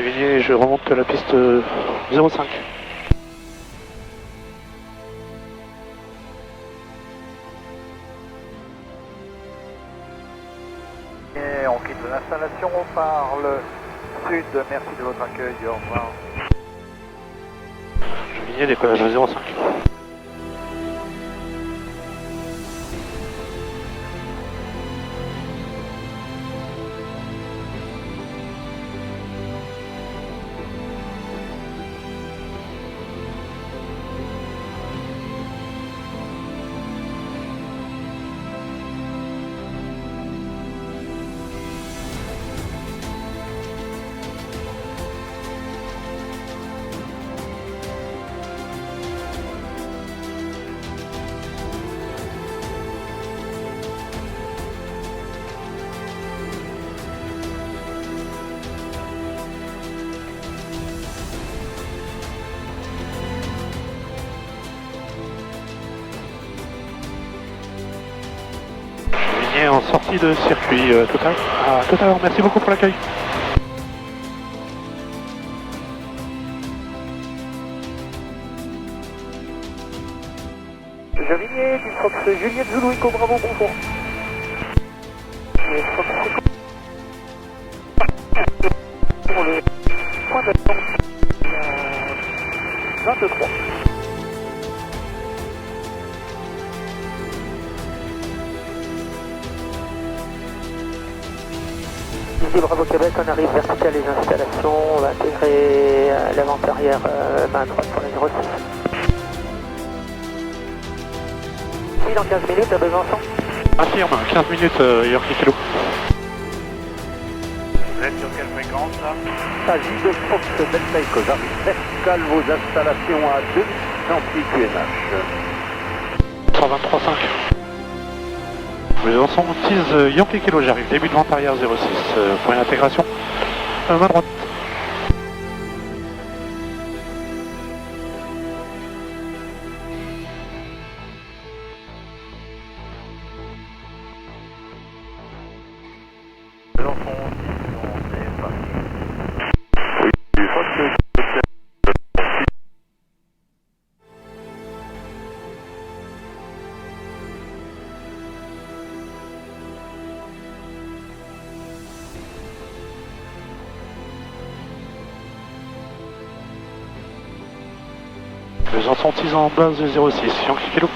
suis Villiers et je remonte la piste 05. Et on quitte l'installation par le sud. Merci de votre accueil. Au revoir. Je suis Villiers, décollage 05. En sortie de circuit total. Tout à l'heure, merci beaucoup pour l'accueil. Javigné, du Fox Juliette Zulu Eco Bravo, bonjour. Le Fox Eco pour le point d'attente 23. Ici Bravo Québec, on arrive vertical les installations, on va intégrer l'avant-arrière main droite pour la 06. Oui, dans 15 minutes à Besançon. Affirme, 15 minutes, Yankee Kilo. Vous êtes sur quelle fréquence là? S'agit de Fox Delta Echo, j'arrive vertical vos installations à 2 anti-QNH. 123.5. Besançon 6 Yankee Kilo, j'arrive. Début de vente arrière 06. Point d'intégration, main droite. Besançon 6, on est parti. Oui, Fox Besançon 6 en base 06, Yankee Kilo.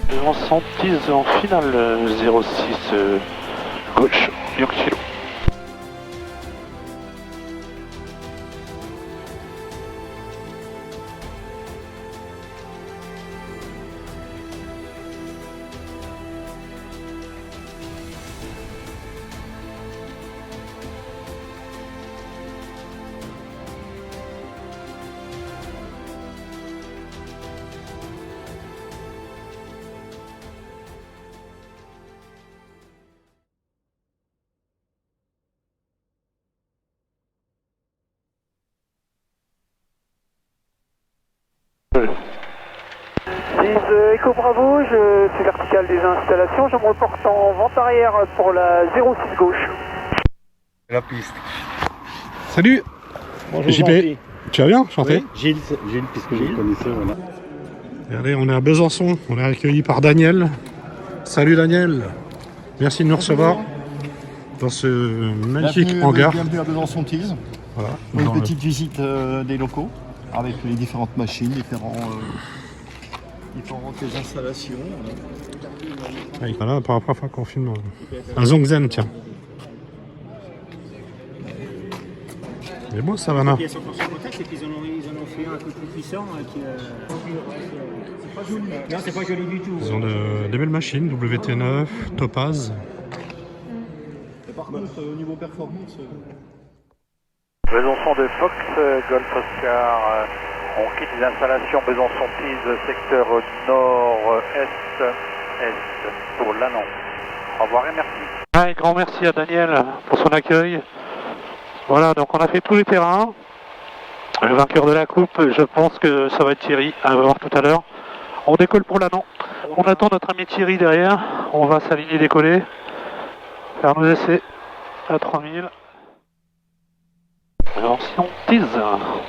Besançon 10 en finale 06 gauche, Yankee Kilo. Eco Bravo, je suis vertical des installations, je me reporte en vente arrière pour la 06 gauche. La piste. Salut. Bonjour JP, Jean-Pierre. tu vas bien? Chanté? Oui, Gilles, puisque je le connaissais, voilà. Regardez, on est à Besançon, on est accueilli par Daniel. Salut Daniel, merci de nous recevoir dans ce magnifique hangar. Bienvenue à Besançon Tease. Voilà, Pour dans une petite visite des locaux avec les différentes machines, différents Ils font rentrer les installations. Ouais, voilà, pour la première fois qu'on filme un Zongzen, tiens. Mais bon, ça va, là. Ils sont encore sur contact et puis ils en ont fait un peu plus puissant. C'est pas joli. Non, c'est pas joli du tout. Ils ont des belles machines, WT9, Topaz. Et par contre, au niveau performance... Besançon de Fox, Golf Oscar. On quitte les installations Besançon-Pise, secteur nord-est, est pour l'Anon. Au revoir et merci. Un grand merci à Daniel pour son accueil. Voilà, donc on a fait tous les terrains. Le vainqueur de la coupe, je pense que ça va être Thierry, on va voir tout à l'heure. On décolle pour l'Anon. On attend notre ami Thierry derrière. On va s'aligner, décoller. Faire nos essais à 3000. Alors si on tease,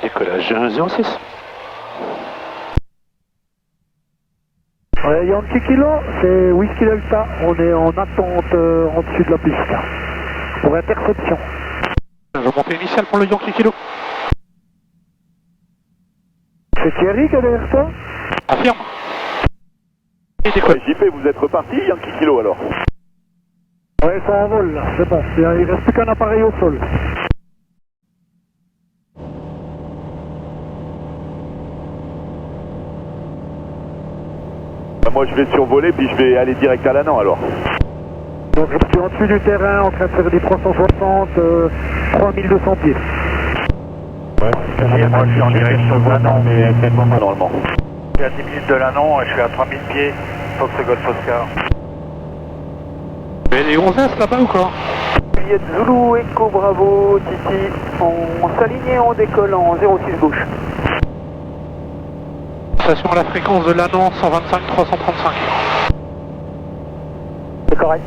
décollage 06. Yankee Kilo, c'est Whisky Delta. On est en attente en dessus de la piste pour interception. Je vais monter initial pour le Yankee Kilo. C'est Thierry qui est derrière toi? Affirme. Et décolle. JP, vous êtes reparti, Yankee Kilo alors? Ouais, ça envole là, c'est bon. Il reste plus qu'un appareil au sol. Moi je vais survoler puis je vais aller direct à l'Anon alors. Donc je suis en dessus du terrain en train de faire des 360, 3200 pieds. Ouais, moi je suis en direction de l'Anon mais c'est bon normalement. Je suis à 10 minutes de l'Anon et je suis à 3000 pieds, Fox Golf Oscar. Mais les 11S là-bas ou quoi? Juliette Zulu, Echo Bravo, Titi, on s'aligne et on décolle en 06 gauche. Station à la fréquence de l'Anon 125 335. C'est correct.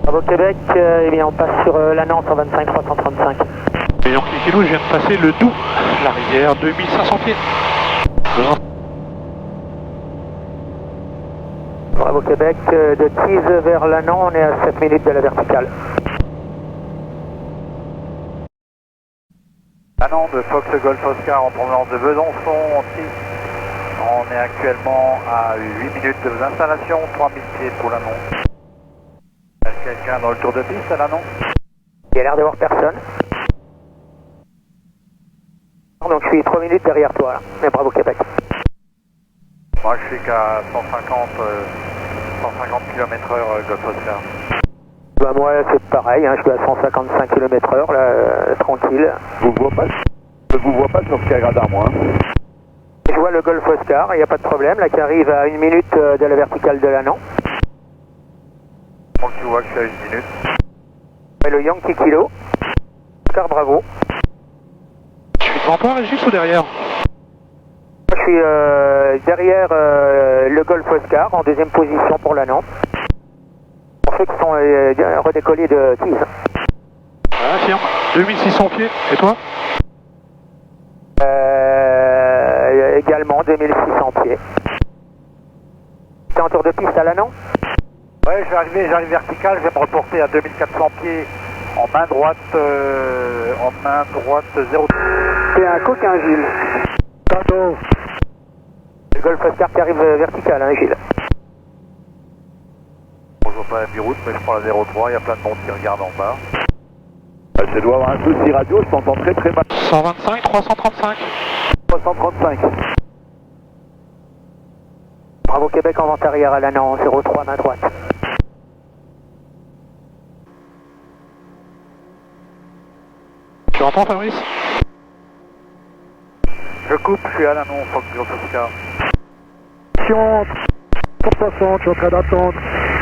Bravo Québec, eh bien on passe sur l'Anon 125 335. Et Yankee Kilo, je viens de passer le Doubs, la rivière 2500 pieds. Bravo Québec, de Tease vers l'Anon, on est à 7 minutes de la verticale. L'Anon de Fox Golf Oscar en provenance de Besançon, on est actuellement à 8 minutes de vos installations, 3000 pieds pour l'Anon. Est-ce quelqu'un dans le tour de piste à l'Anon? Il y a l'air d'avoir personne. Donc je suis 3 minutes derrière toi là, mais bravo Québec. Moi je suis qu'à 150 km/h Golf Oscar. Bah moi c'est pareil, hein, je suis à 155 km/h là, tranquille. Je vous vois pas sur Sky Radar moi. Je vois le Golf Oscar, il n'y a pas de problème, là qui arrive à 1 minute de la verticale de l'Anon. Donc tu vois que je suis à 1 minute. Et le Yankee Kilo, Oscar Bravo. Je suis devant toi, Régis, ou derrière? Je suis derrière le Golf Oscar, en deuxième position pour l'Anon. Pour ceux qui sont redécollés de Tease. Affirme. 2600 pieds. Et toi? Également 2600 pieds. T'es en tour de piste à l'Anon? Ouais, j'arrive vertical, je vais me reporter à 2400 pieds en main droite 0. C'est un coquin, Gilles. Tantôt. Le Golf Oscar qui arrive vertical, hein, Gilles. Bon, je vois pas la biroute, mais je prends la 03, il y a plein de monde qui regarde en bas. Je dois avoir un souci radio, je t'entends très très mal. 125 335. 335. Bravo Québec en vente arrière à l'Anon, 03 main droite. Tu entends, Fabrice? Je coupe, je suis à l'Anon, Fox Golf Oscar. 160, je suis en train d'attendre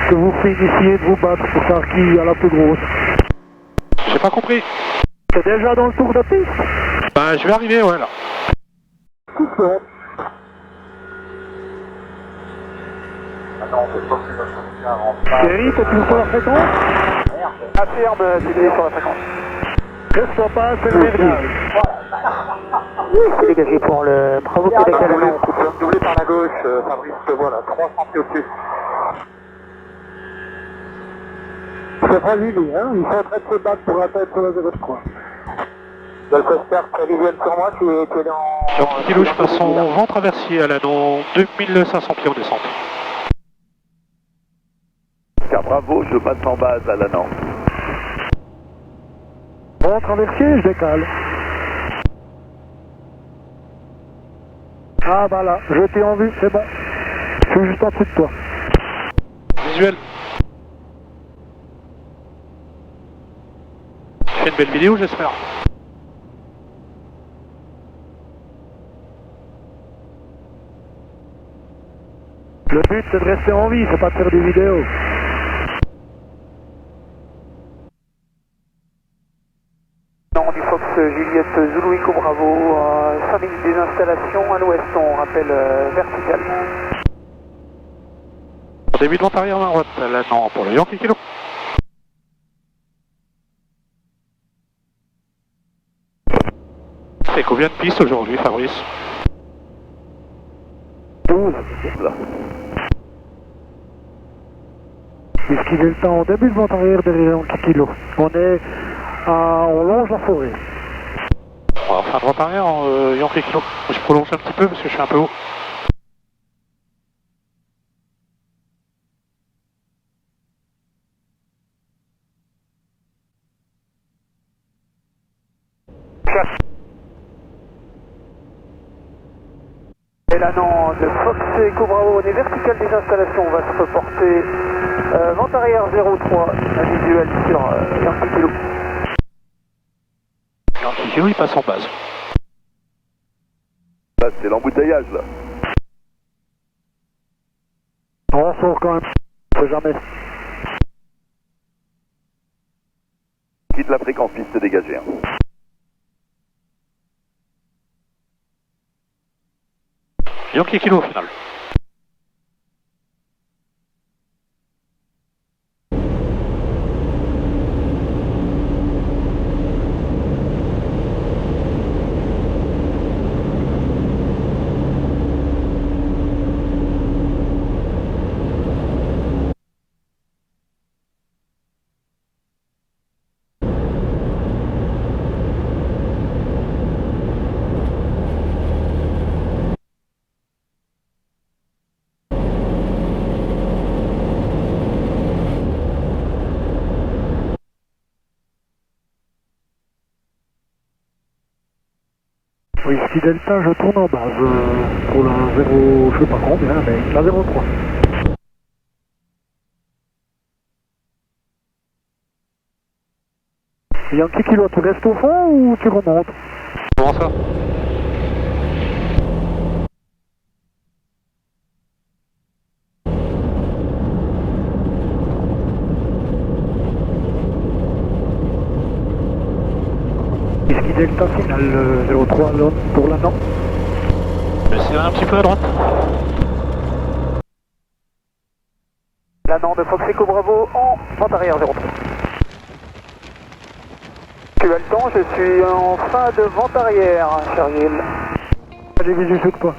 que vous finissiez de vous battre pour savoir qui a la plus grosse. J'ai pas compris. C'est déjà dans le tour de piste? Bah, je vais arriver, ouais, là. Thierry, t'es plus sur la fréquence? Affirme, Thierry sur la fréquence. Reste pas, c'est le début. C'est dégagé pour le Bravo Québec à l'Anon. Doublé par la gauche, Fabrice, voilà, 300 pieds au-dessus. C'est fragile, hein, ils sont en train de se battre pour atteindre la 03. Golf Oscar, prévisuel sur moi, tu es dans... Donc kilo, je passe son vent traversier à l'anneau 2500 pieds en descente. Car bravo, je passe en base à l'Anan. Vent traversier, je décale. Ah bah là, je t'ai en vue, c'est bon. Je suis juste en dessous de toi. Visuel. Tu fais une belle vidéo, j'espère. Le but c'est de rester en vie, c'est pas de faire des vidéos. Non, du Fox Juliette Zulu Echo Bravo, 5 minutes des installations à l'ouest, on rappelle vertical. Début de vente arrière main droite, là non, pour le Yankee Kilo. C'est combien de pistes aujourd'hui, Fabrice? 12. Là. Esquiver le temps au début de vente arrière derrière Yankee Kilo. On longe la forêt. Enfin, droite arrière, Yankee Kilo. Je prolonge un petit peu parce que je suis un peu haut. Et là non, de Fox Echo Bravo, on est vertical des installations, on va se reporter vente arrière 03, un visuel sur Yankee Kilo. Yankee Kilo, il passe en base. Là, c'est l'embouteillage, là. On sort quand même, on sait jamais. Quitte la fréquence piste dégagée. Hein. Yankee Kilo au final. Oui, ski Delta, je tourne en base pour la 0, je sais pas combien, mais la 03. Yankee Kilo, tu restes au fond ou tu remontes? Comment ça? Ski Delta final 03 pour l'Anan. C'est un petit peu à droite. L'Anan de Fox Echo Bravo en vente arrière 03. Tu as le temps, je suis en fin de vente arrière, cher Gilles. J'ai visu sous de toi.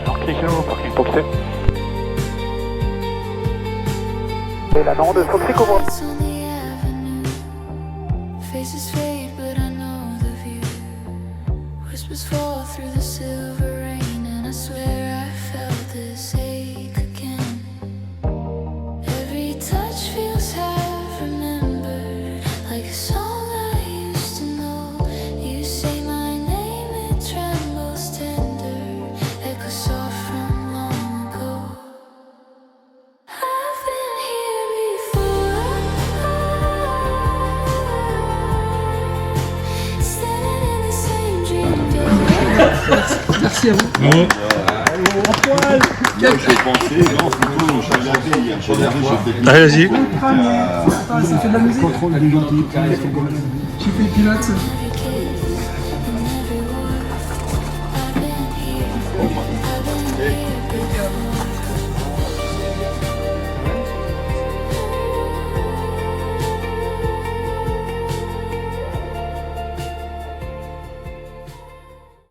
Yankee Kilo, parking pour quitter. Et l'Anan de Fox Echo Bravo. Lights on the avenue. Faces fade, but I know the view. Whispers fall through the silver rain, and I swear I felt this ache again. Every touch feels half remembered, like a song I used to know. You say my name, it trembles tender, echoes soft from long ago. I've been here before, standing in the same dream door. Merci à vous. Bravo. Allez, vas-y. Ça fait de la musique. Contrôle du gentil. J'ai fait le pilote.